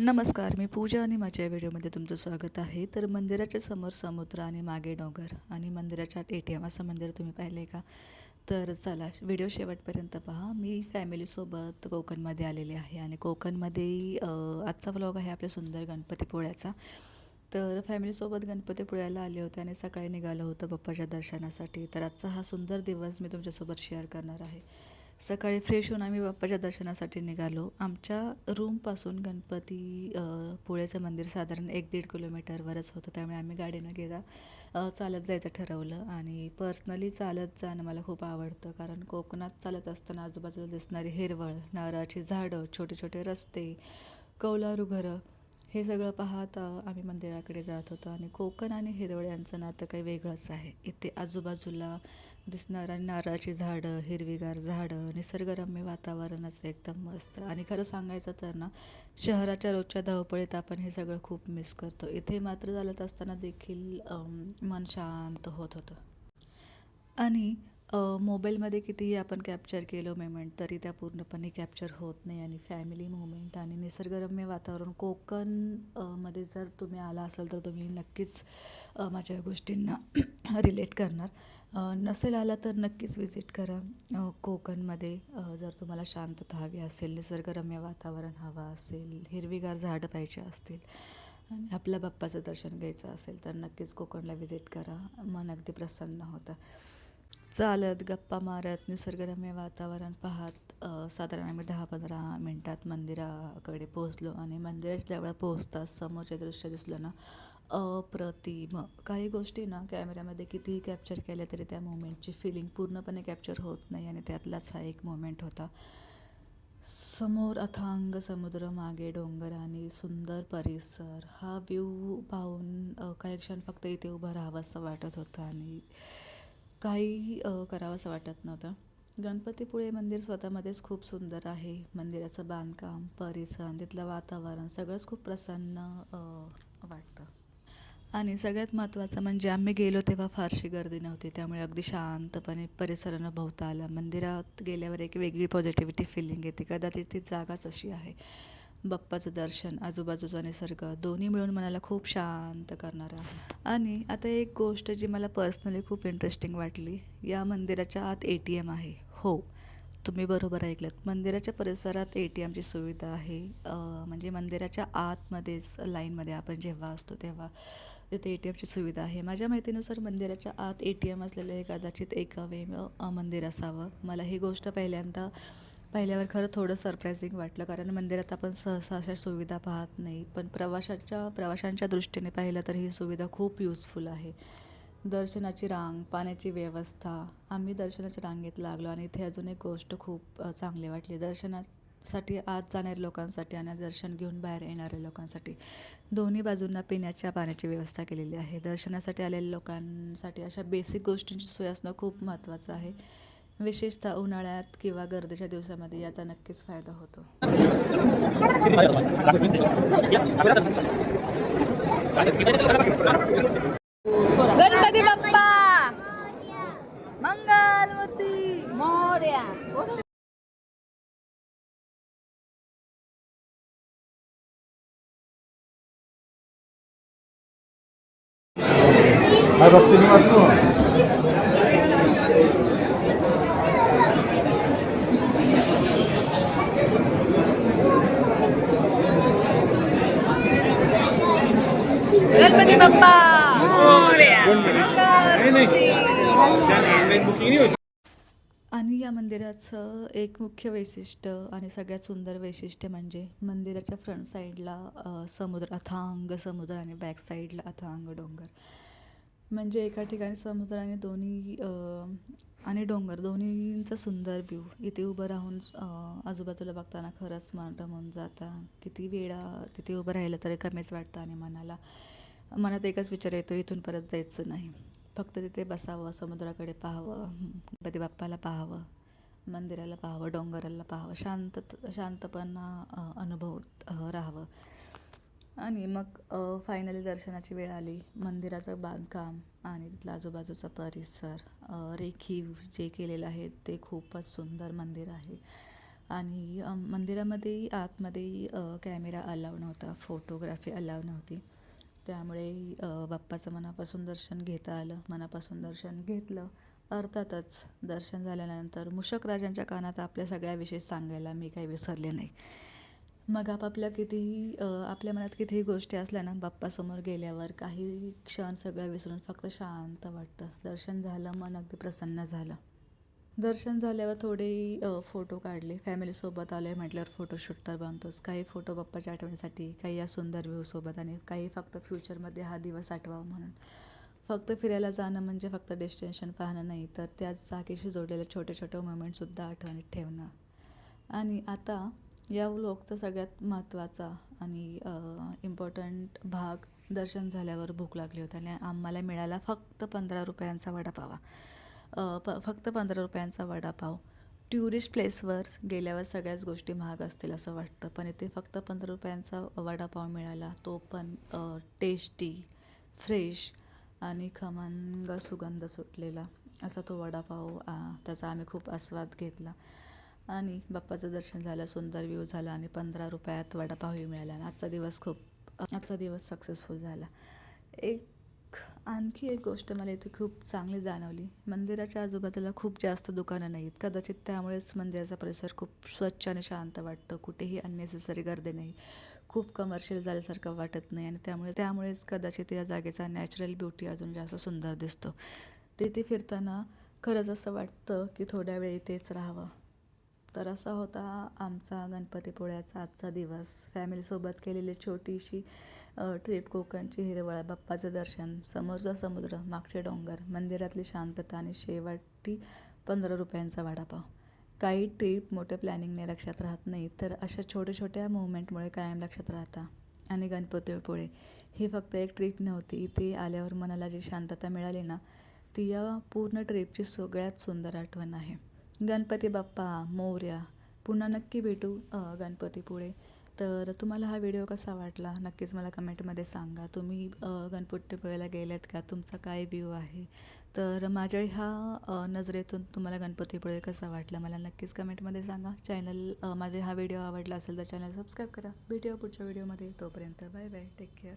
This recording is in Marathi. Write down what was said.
नमस्कार, मी पूजा आणि माझ्या व्हिडिओमध्ये तुमचं स्वागत आहे. तर मंदिराच्या समोर समुद्र आणि मागे डोंगर आणि मंदिराच्या आत ATM असं मंदिर तुम्ही पाहिलं आहे का? तर चला व्हिडिओ शेवटपर्यंत पहा. मी फॅमिलीसोबत कोकणमध्ये आलेले आहे आणि कोकणमध्ये आजचा व्लॉग आहे आपल्या सुंदर गणपतीपुळ्याचा. तर फॅमिलीसोबत गणपतीपुळ्याला आले होते आणि सकाळी निघालं होतं बाप्पाच्या दर्शनासाठी. तर आजचा हा सुंदर दिवस मी तुमच्यासोबत शेअर करणार आहे. सकाळी फ्रेश होऊन आम्ही बाप्पाच्या दर्शनासाठी निघालो. आमच्या रूमपासून पुळेचं मंदिर साधारण 1-1.5 किलोमीटरवरच होतं, त्यामुळे आम्ही गाडीनं चालत जायचं ठरवलं. आणि पर्सनली चालत जाणं मला खूप आवडतं, कारण कोकणात चालत असताना आजूबाजूला दिसणारी हिरवळ, नारळाची झाडं, छोटे छोटे रस्ते, कौलारू घरं, हे सगळं पाहत आम्ही मंदिराकडे जात होतो. आणि कोकण आणि हिरवळ यांचं नातं काही वेगळंच आहे. इथे आजूबाजूला दिसणारा नारळाची झाडं, हिरवीगार झाडं, निसर्गरम्य वातावरण असं एकदम मस्त. आणि खरं सांगायचं तर ना, शहराच्या रोजच्या धावपळीत आपण हे सगळं खूप मिस करतो. इथे मात्र चालत असताना देखील मन शांत होत होतं. आणि मोबाईलमध्ये कितीही आपण कॅप्चर केलं मोमेंट, तरी त्या पूर्णपणे कॅप्चर होत नाही. आणि फॅमिली मोमेंट आणि निसर्गरम्य वातावरण कोकण मध्ये जर तुम्ही आला असाल तर तुम्ही नक्कीच माझ्या गोष्टींना रिलेट करणार. नसेल आला तर नक्कीच विजिट करा कोकणमध्ये. जर तुम्हाला शांतता हवी असेल, निसर्गरम्य वातावरण हवं असेल, हिरवीगार झाडं पाहिजे असतील आणि आपल्या बाप्पाचं दर्शन घ्यायचं असेल तर नक्कीच कोकणला विजिट करा. मन अगदी प्रसन्न होतं. चालत, गप्पा मारत, निसर्गरम्य वातावरण पाहत साधारण आम्ही 10-15 मिनटात मंदिराकडे पोहोचलो. आणि मंदिराच्या जवळ पोहोचताच समोरचे दृश्य दिसलं ना, अप्रतिम. काही गोष्टी ना कॅमेऱ्यामध्ये कितीही कॅप्चर केल्या तरी त्या मोमेंटची फिलिंग पूर्णपणे कॅप्चर होत नाही, आणि त्यातलाच हा एक मोमेंट होता. समोर अथांग समुद्र, मागे डोंगर आणि सुंदर परिसर. हा व्ह्यू पाहून काही क्षण फक्त इथे उभं राहावं असं वाटत होतं आणि काही करावं असं वाटत नव्हतं. गणपतीपुळे मंदिर स्वतःमध्येच खूप सुंदर आहे. मंदिराचं बांधकाम, परिसर, तिथलं वातावरण सगळंच खूप प्रसन्न वाटतं. आणि सगळ्यात महत्त्वाचं म्हणजे आम्ही गेलो तेव्हा फारशी गर्दी नव्हती, त्यामुळे अगदी शांतपणे परिसर अनुभवता आला. मंदिरात गेल्यावर एक वेगळी पॉझिटिव्हिटी फिलिंग येते. कदाचित ती जागाच अशी आहे. बाप्पाचं दर्शन, आजूबाजूचा निसर्ग दोन्ही मिळून मनाला खूप शांत करणारं आहे. आणि आता एक गोष्ट जी मला पर्सनली खूप इंटरेस्टिंग वाटली, या मंदिराच्या आत ATM आहे. हो, तुम्ही बरोबर ऐकलंत. मंदिराच्या परिसरात ATMची सुविधा आहे. म्हणजे मंदिराच्या आतमध्येच लाईनमध्ये आपण जेव्हा असतो तेव्हा तिथे ATMची सुविधा आहे. माझ्या माहितीनुसार मंदिराच्या आत ATM असलेलं हे कदाचित एकमेव मंदिर असावं. मला ही गोष्ट पाहिल्यावर खरं थोडं सरप्रायझिंग वाटलं, कारण मंदिरात आपण सहसा अशा सुविधा पाहत नाही. पण प्रवाशांच्या दृष्टीने पाहिलं तर ही सुविधा खूप युजफुल आहे. दर्शनाची रांग, पाण्याची व्यवस्था. आम्ही दर्शनाच्या रांगेत लागलो आणि इथे अजून एक गोष्ट खूप चांगली वाटली. दर्शनासाठी आत जाणाऱ्या लोकांसाठी आणि दर्शन घेऊन बाहेर येणाऱ्या लोकांसाठी दोन्ही बाजूंना पिण्याच्या पाण्याची व्यवस्था केलेली आहे. दर्शनासाठी आलेल्या लोकांसाठी अशा बेसिक गोष्टींची सोय असणं खूप महत्त्वाचं आहे. विशेषतः उन्हाळ्यात किंवा गर्दीच्या दिवसामध्ये याचा नक्कीच फायदा होतो. गणपती बाप्पा मंगल मूर्ती मोरया. गणपती बाप्पा मोरया. आणि या मंदिराचं एक मुख्य वैशिष्ट्य आणि सगळ्यात सुंदर वैशिष्ट्य म्हणजे मंदिराच्या फ्रंट साईडला समुद्र, अथांग समुद्र, आणि बॅक साईडला अथांग डोंगर. म्हणजे एका ठिकाणी समुद्र आणि आणि डोंगर दोन्हींचा सुंदर व्ह्यू. इथे उभं राहून आजूबाजूला बघताना खरंच मन रमून जातं. किती वेळा तिथे उभं राहिलं तरी कमीच वाटतं आणि मनात एकच विचार येतो, इथून परत जायचं नाही. फक्त तिथे बसावं, समुद्राकडे पाहावं, गणपती बाप्पाला पाहावं, मंदिराला पाहावं, डोंगराला पाहावं, शांतपणा अनुभवत राहावं. आणि मग फायनली दर्शनाची वेळ आली. मंदिराचं बांधकाम आणि तिथला आजूबाजूचा परिसर रेखीव जे केलेलं आहे ते खूपच सुंदर मंदिर आहे. आणि मंदिरामध्ये आतमध्ये कॅमेरा अलाव नव्हता, फोटोग्राफी अलाव नव्हती. त्यामुळे बाप्पाचं मनापासून दर्शन घेता आलं. मनापासून दर्शन घेतलं. अर्थातच दर्शन झाल्यानंतर मूषक राजांच्या कानात आपल्या सगळ्याविषयी सांगायला मी काही विसरले नाही. मग आपल्या मनात कितीही गोष्टी असल्या ना, बाप्पासमोर गेल्यावर काही क्षण सगळं विसरून फक्त शांत वाटतं. दर्शन झालं, मन अगदी प्रसन्न झालं. दर्शन झाल्यावर थोडे फोटो काढले. फॅमिलीसोबत आले म्हटल्यावर फोटोशूट तर बनतोच. काही फोटो बाप्पाच्या आठवणीसाठी, काही या सुंदर व्ह्यूसोबत आणि काही फक्त फ्युचरमध्ये हा दिवस आठवावा म्हणून. फक्त फिरायला जाणं म्हणजे फक्त डेस्टिनेशन पाहणं नाही, तर त्याच जागेशी जोडलेले छोटे छोटे मोमेंटसुद्धा आठवणीत ठेवणं. आणि आता या व्लॉगचा सगळ्यात महत्त्वाचा आणि इम्पॉर्टंट भाग, दर्शन झाल्यावर भूक लागली होती आणि आम्हाला मिळाला फक्त 15 रुपयांचा वडापाव. फक्त 15 रुपयांचा वडापाव. ट्युरिस्ट प्लेसवर गेल्यावर सगळ्याच गोष्टी महाग असतील असं वाटतं, पण इथे फक्त 15 रुपयांचा वडापाव मिळाला. तो पण टेस्टी, फ्रेश आणि खमंग सुगंध सुटलेला असा तो वडापाव. त्याचा आम्ही खूप आस्वाद घेतला आणि बाप्पाचं दर्शन झालं, सुंदर व्ह्यू झाला आणि 15 रुपयात वडापावही मिळाला आणि आजचा दिवस सक्सेसफुल झाला. आणखी एक गोष्ट मला इथे खूप चांगली जाणवली. मंदिराच्या आजूबाजूला खूप जास्त दुकानं नाहीत. कदाचित त्यामुळेच मंदिराचा परिसर खूप स्वच्छ आणि शांत वाटतं. कुठेही अननेसेसरी गर्दी नाही, खूप कमर्शियल झाल्यासारखं वाटत नाही आणि त्यामुळेच कदाचित या जागेचा नॅचरल ब्युटी अजून जास्त सुंदर दिसतो. तिथे फिरताना खरंच असं वाटतं की थोड्या वेळ इथेच राहावं. तर असा होता आमचा गणपतीपुळ्याचा आजचा दिवस. फॅमिलीसोबत केलेली छोटीशी ट्रिप. कोकणची हिरवळ, बाप्पाचं दर्शन, समोरचा समुद्र, मागचे डोंगर, मंदिरातली शांतता आणि शेवटी 15 रुपयांचा वडापाव. काही ट्रिप मोठ्या प्लॅनिंगने लक्षात राहत नाही, तर अशा छोट्या छोट्या मुवमेंटमुळे कायम लक्षात राहतात. आणि गणपतीपुळे ही फक्त एक ट्रिप नव्हती. इथे आल्यावर मनाला जी शांतता मिळाली ना, ती या पूर्ण ट्रिपची सगळ्यात सुंदर आठवण आहे. गणपती बाप्पा मोरया. पुन्हा नक्की भेटू गणपतीपुळे. तर तुम्हाला हा व्हिडिओ कसा वाटला नक्कीच मला कमेंटमध्ये सांगा. तुम्ही गणपतीपुळेला गेलेत का? तुमचा काय व्ह्यू आहे? तर माझ्या ह्या नजरेतून तुम्हाला गणपतीपुळे कसा वाटला मला नक्कीच कमेंटमध्ये सांगा. माझे हा व्हिडिओ आवडला असेल तर चॅनल सबस्क्राईब करा. भेटूया पुढच्या व्हिडिओमध्ये. तोपर्यंत बाय बाय, टेक केअर.